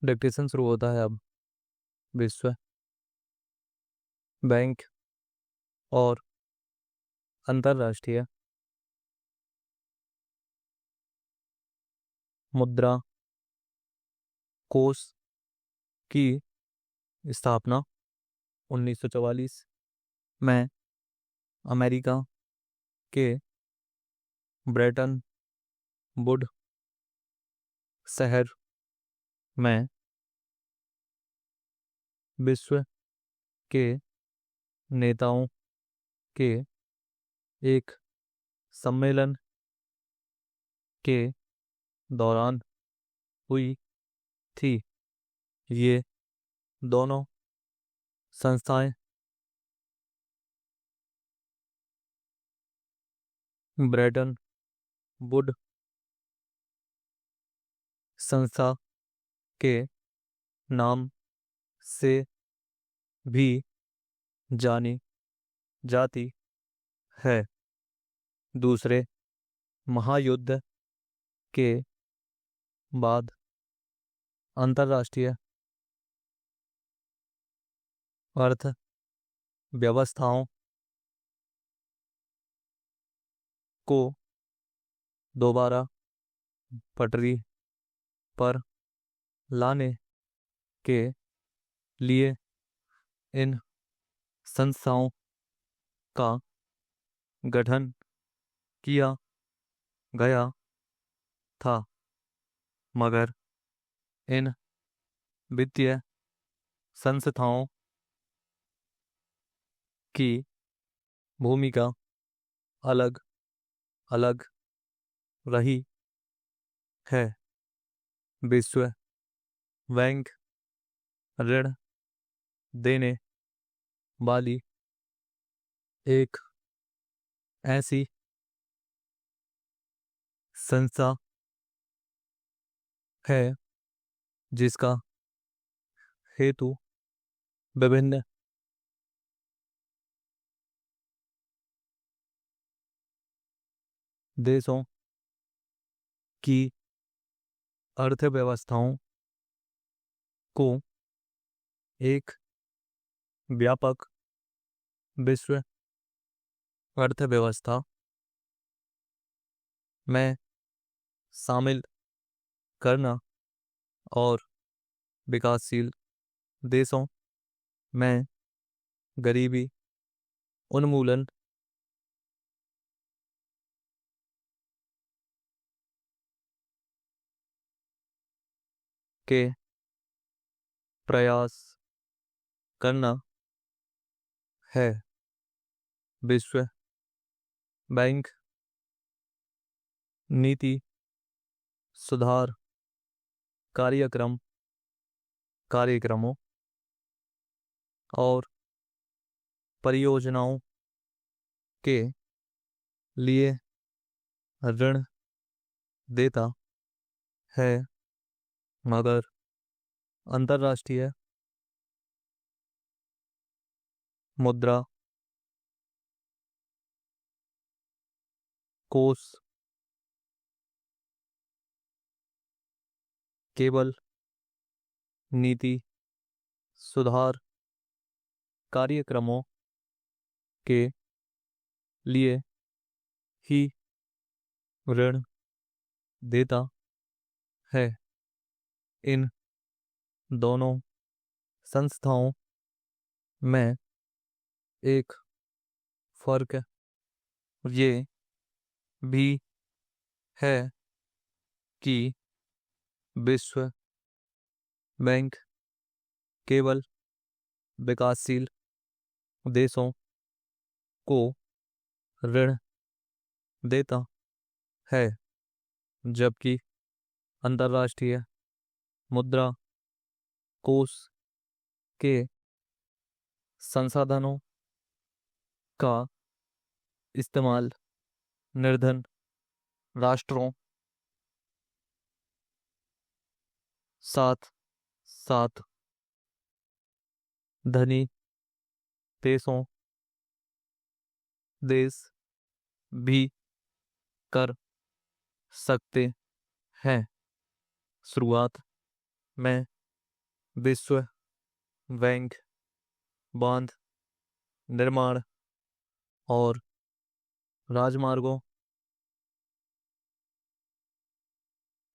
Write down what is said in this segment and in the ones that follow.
Dictation शुरू होता है अब। विश्व बैंक और अंतर्राष्ट्रीय मुद्रा कोष की स्थापना 1944 में अमेरिका के ब्रेटन वुड शहर में विश्व के नेताओं के एक सम्मेलन के दौरान हुई थी। ये दोनों संस्थाएं ब्रेटन वुड संस्था के नाम से भी जानी जाती है। दूसरे महायुद्ध के बाद अंतर्राष्ट्रीय अर्थव्यवस्थाओं को दोबारा पटरी पर लाने के लिए इन संस्थाओं का गठन किया गया था, मगर इन वित्तीय संस्थाओं की भूमिका अलग अलग रही है। विश्व बैंक ऋण देने वाली एक ऐसी संस्था है जिसका हेतु विभिन्न देशों की अर्थव्यवस्थाओं को एक व्यापक विश्व अर्थव्यवस्था में शामिल करना और विकासशील देशों में गरीबी उन्मूलन के प्रयास करना है। विश्व बैंक नीति सुधार कार्यक्रमों और परियोजनाओं के लिए ऋण देता है, मगर अंतर्राष्ट्रीय मुद्रा कोष केवल नीति सुधार कार्यक्रमों के लिए ही ऋण देता है। इन दोनों संस्थाओं में एक फर्क ये भी है कि विश्व बैंक केवल विकासशील देशों को ऋण देता है, जबकि अंतर्राष्ट्रीय मुद्रा कोष के संसाधनों का इस्तेमाल निर्धन राष्ट्रों साथ साथ धनी देश भी कर सकते हैं। शुरुआत में विश्व बैंक बांध निर्माण और राजमार्गों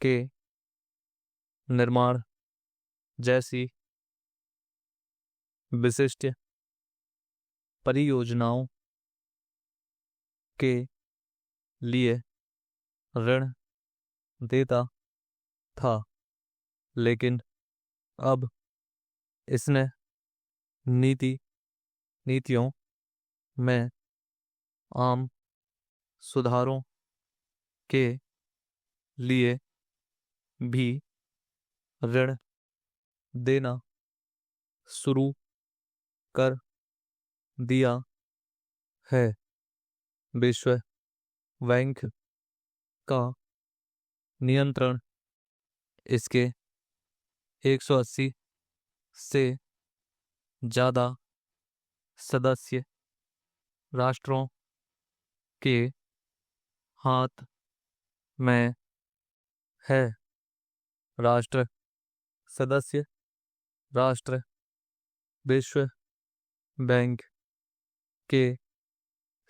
के निर्माण जैसी विशिष्ट परियोजनाओं के लिए ऋण देता था, लेकिन अब इसने नीतियों में आम सुधारों के लिए भी ऋण देना शुरू कर दिया है। विश्व बैंक का नियंत्रण इसके 180 से ज़्यादा सदस्य राष्ट्रों के हाथ में है। सदस्य राष्ट्र विश्व बैंक के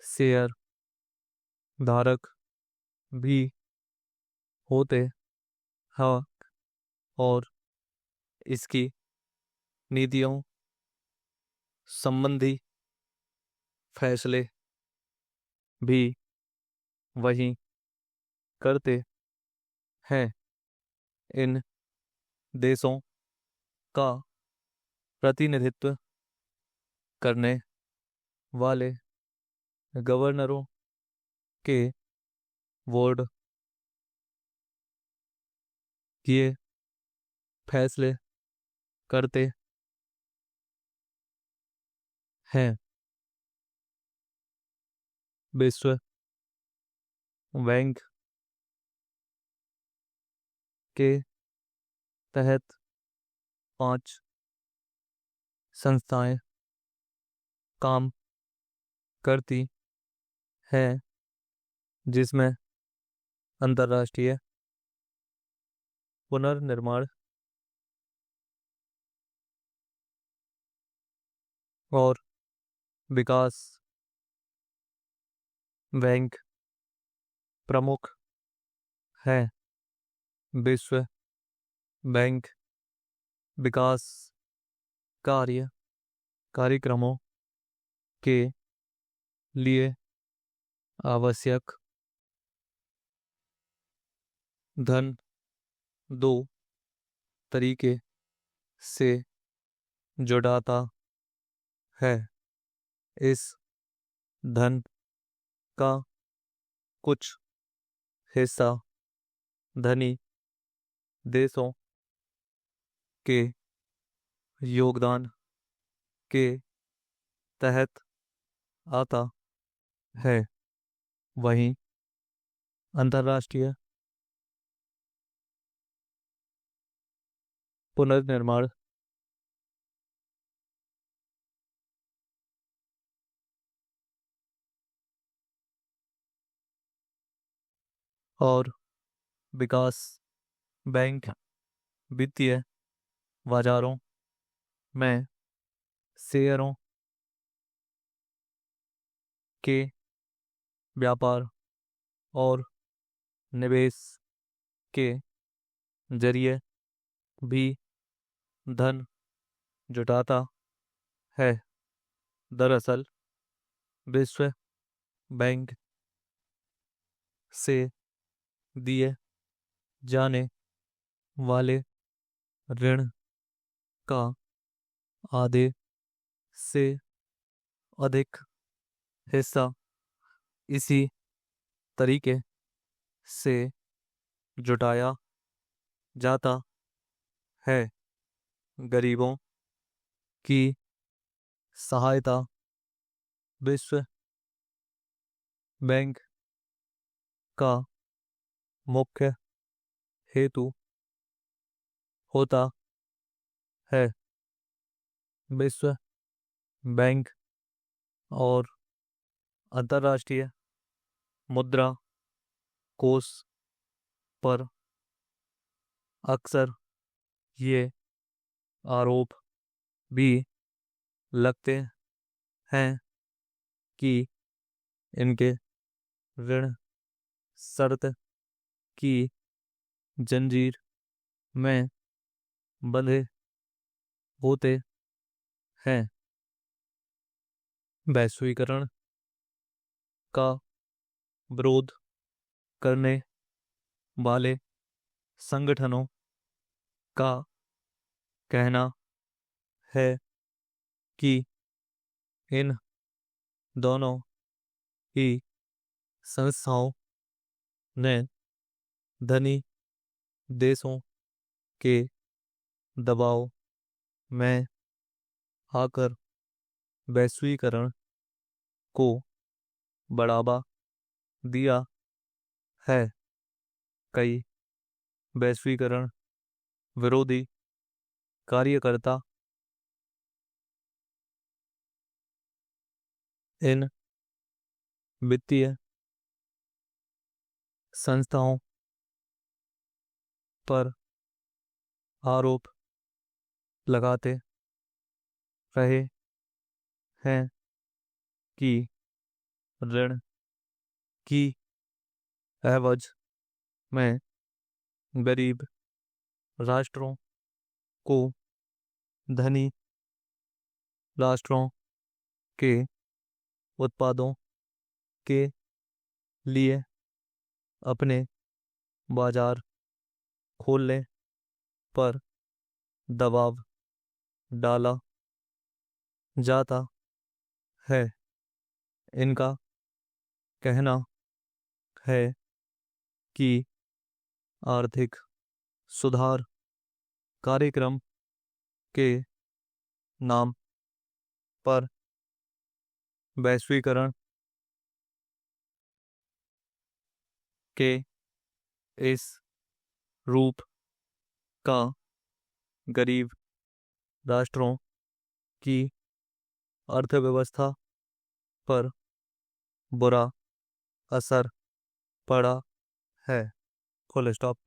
शेयर धारक भी होते हैं और इसकी नीतियों संबंधी फैसले भी वही करते हैं। इन देशों का प्रतिनिधित्व करने वाले गवर्नरों के बोर्ड ये फैसले करते हैं। विश्व बैंक के तहत 5 संस्थाएं काम करती हैं, जिसमें अंतर्राष्ट्रीय पुनर्निर्माण और विकास बैंक प्रमुख है। विश्व बैंक विकास कार्यक्रमों के लिए आवश्यक धन 2 तरीके से जुटाता है। इस धन का कुछ हिस्सा धनी देशों के योगदान के तहत आता है। वहीं अंतर्राष्ट्रीय पुनर्निर्माण और विकास बैंक वित्तीय बाजारों में शेयरों के व्यापार और निवेश के जरिए भी धन जुटाता है। दरअसल विश्व बैंक से दिए जाने वाले ऋण का आधे से अधिक हिस्सा इसी तरीके से जुटाया जाता है। गरीबों की सहायता विश्व बैंक का मुख्य हेतु होता है। विश्व बैंक और अंतर्राष्ट्रीय मुद्रा कोष पर अक्सर ये आरोप भी लगते हैं कि इनके ऋण शर्त की जंजीर में बंधे होते हैं। वैश्वीकरण का विरोध करने वाले संगठनों का कहना है कि इन दोनों ही संस्थाओं ने धनी देशों के दबाव में आकर वैश्वीकरण को बढ़ावा दिया है। कई वैश्वीकरण विरोधी कार्यकर्ता इन वित्तीय संस्थाओं पर आरोप लगाते रहे हैं कि ऋण की एवज में गरीब राष्ट्रों को धनी राष्ट्रों के उत्पादों के लिए अपने बाजार खोलने पर दबाव डाला जाता है। इनका कहना है कि आर्थिक सुधार कार्यक्रम के नाम पर वैश्वीकरण के इस रूप का गरीब राष्ट्रों की अर्थव्यवस्था पर बुरा असर पड़ा है। Full stop.